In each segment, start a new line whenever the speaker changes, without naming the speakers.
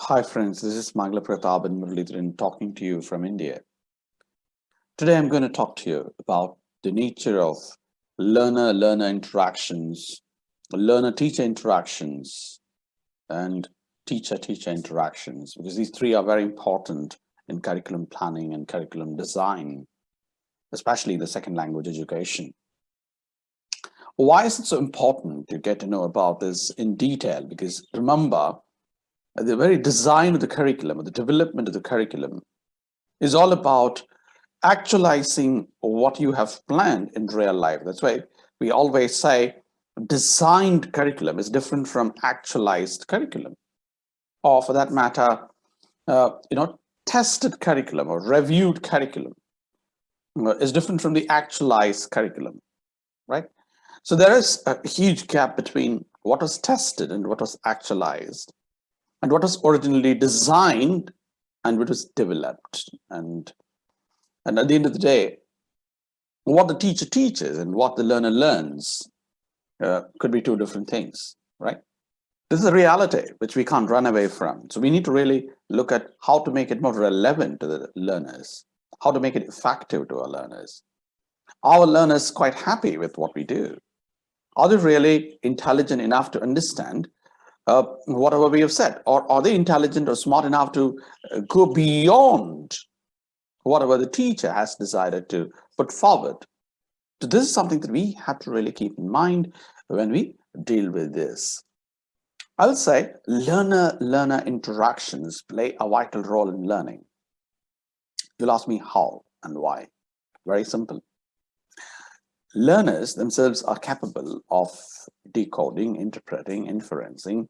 Hi friends, this is Mangla Pratap and Muralidharan talking to you from India. Today I'm going to talk to you about the nature of learner-learner interactions, learner-teacher interactions, and teacher-teacher interactions, because these three are very important in curriculum planning and curriculum design, especially in the second language education. Why is it so important to get to know about this in detail? Because remember, the very design of the curriculum, or the development of the curriculum, is all about actualizing what you have planned in real life. That's why we always say designed curriculum is different from actualized curriculum, or for that matter, tested curriculum or reviewed curriculum is different from the actualized curriculum, right? So there is a huge gap between what was tested and what was actualized, and what was originally designed and what was developed. And at the end of the day, what the teacher teaches and what the learner learns could be two different things, right? This is a reality which we can't run away from. So we need to really look at how to make it more relevant to the learners, how to make it effective to our learners. Are our learners quite happy with what we do? Are they really intelligent enough to understand whatever we have said? Or are they intelligent or smart enough to go beyond whatever the teacher has decided to put forward? So this is something that we have to really keep in mind when we deal with this. I'll say learner-learner interactions play a vital role in learning. You'll ask me how and why. Very simple. Learners themselves are capable of decoding, interpreting, inferencing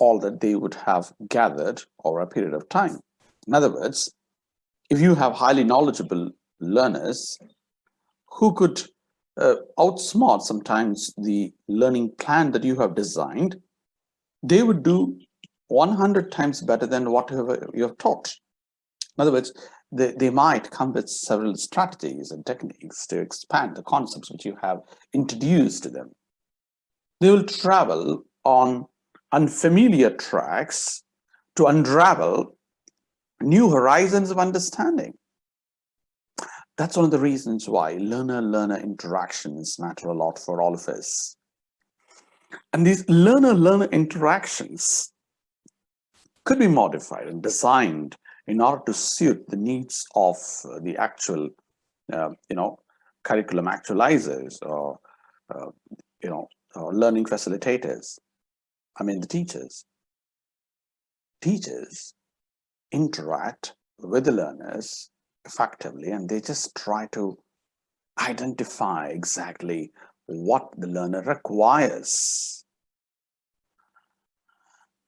all that they would have gathered over a period of time. In other words, if you have highly knowledgeable learners who could outsmart sometimes the learning plan that you have designed, they would do 100 times better than whatever you have taught. In other words, they might come with several strategies and techniques to expand the concepts which you have introduced to them. They will travel on unfamiliar tracks to unravel new horizons of understanding. That's one of the reasons why learner-learner interactions matter a lot for all of us. And these learner-learner interactions could be modified and designed in order to suit the needs of the actual, curriculum actualizers or, or learning facilitators. I mean, the teachers. Teachers interact with the learners effectively, and they just try to identify exactly what the learner requires.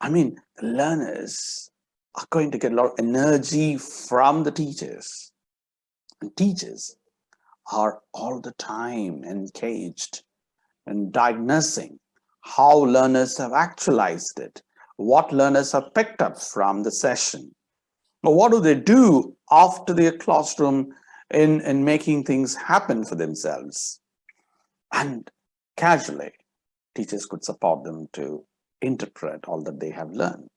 I mean, the learners are going to get a lot of energy from the teachers. And teachers are all the time engaged in diagnosing how learners have actualized it, what learners have picked up from the session. But what do they do after their classroom in making things happen for themselves? And casually, teachers could support them to interpret all that they have learned,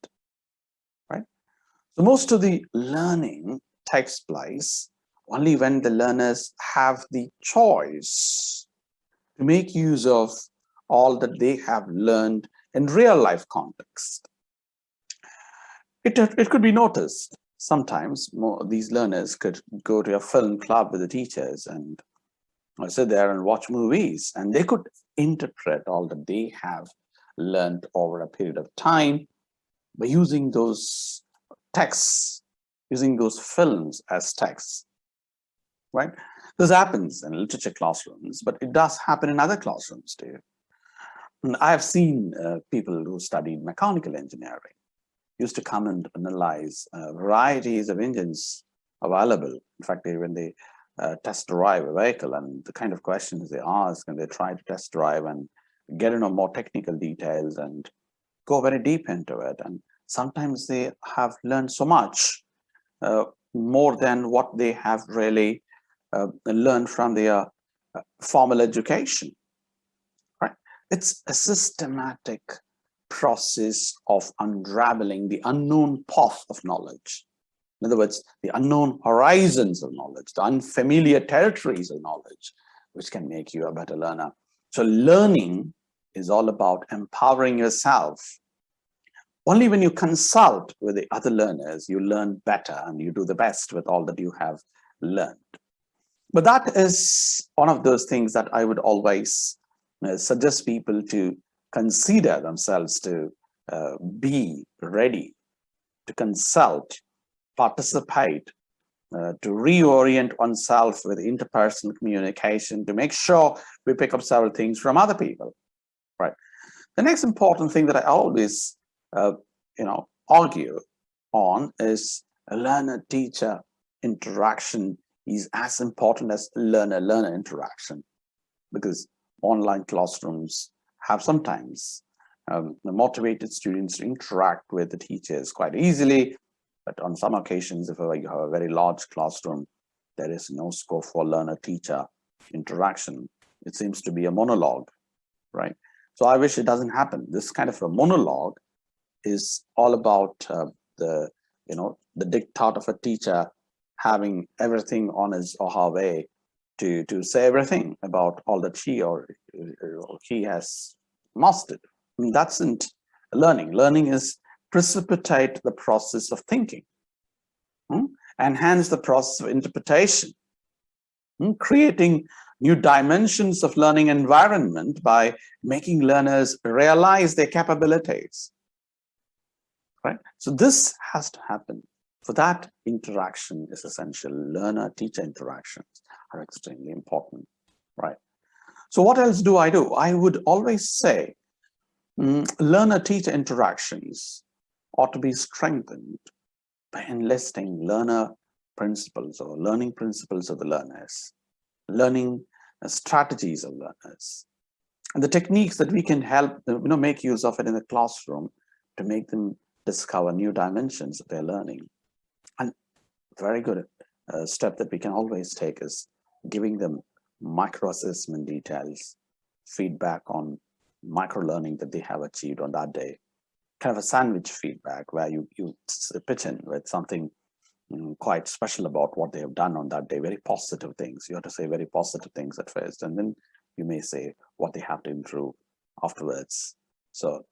right? So most of the learning takes place only when the learners have the choice to make use of all that they have learned in real life context. It could be noticed sometimes these learners could go to a film club with the teachers and sit there and watch movies, and they could interpret all that they have learned over a period of time by using those texts, using those films as texts, right? This happens in literature classrooms, but it does happen in other classrooms too. And I have seen people who studied mechanical engineering used to come and analyze varieties of engines available. In fact, when they test drive a vehicle and the kind of questions they ask, and they try to test drive and get into more technical details and go very deep into it. And sometimes they have learned so much more than what they have really learned from their formal education, right? It's a systematic process of unraveling the unknown path of knowledge. In other words, the unknown horizons of knowledge, the unfamiliar territories of knowledge, which can make you a better learner. So learning is all about empowering yourself. Only when you consult with the other learners, you learn better and you do the best with all that you have learned. But that is one of those things that I would always suggest people to consider themselves, to be ready to consult, participate, to reorient oneself with interpersonal communication, to make sure we pick up several things from other people, right? The next important thing that I always, argue on is a learner-teacher interaction is as important as learner-learner interaction, because online classrooms have sometimes motivated students to interact with the teachers quite easily. But on some occasions, if you have a very large classroom, there is no scope for learner-teacher interaction. It seems to be a monologue, right? So I wish it doesn't happen. This kind of a monologue is all about the diktat of a teacher having everything on his or her way to say everything about all that she or he has mastered. I mean, that's not learning. Learning is precipitate the process of thinking, enhance the process of interpretation, creating new dimensions of learning environment by making learners realize their capabilities, right? So this has to happen. For that, interaction is essential. Learner-teacher interactions are extremely important, right? So what else do? I would always say learner-teacher interactions ought to be strengthened by enlisting learner principles or learning principles of the learners, learning strategies of learners, and the techniques that we can help them, make use of it in the classroom to make them discover new dimensions of their learning. And very good step that we can always take is giving them micro-assessment details, feedback on micro-learning that they have achieved on that day. Kind of a sandwich feedback where you pitch in with something quite special about what they have done on that day, very positive things. You have to say very positive things at first, and then you may say what they have to improve afterwards. So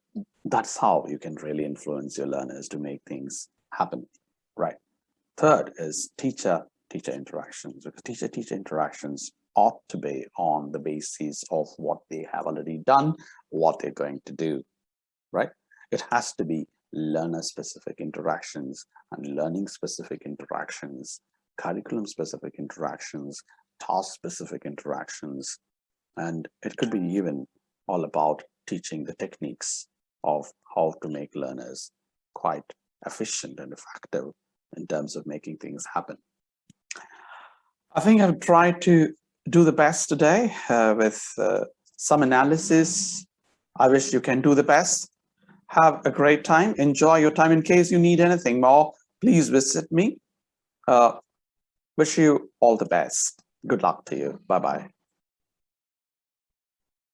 that's how you can really influence your learners to make things happen, right? Third is teacher-teacher interactions, because teacher-teacher interactions ought to be on the basis of what they have already done, what they're going to do, right? It has to be learner-specific interactions and learning-specific interactions, curriculum-specific interactions, task-specific interactions, and it could be even all about teaching the techniques of how to make learners quite efficient and effective in terms of making things happen. I think I've tried to do the best today with some analysis. I wish you can do the best. Have a great time. Enjoy your time. In case you need anything more, please visit me. Wish you all the best. Good luck to you. Bye-bye.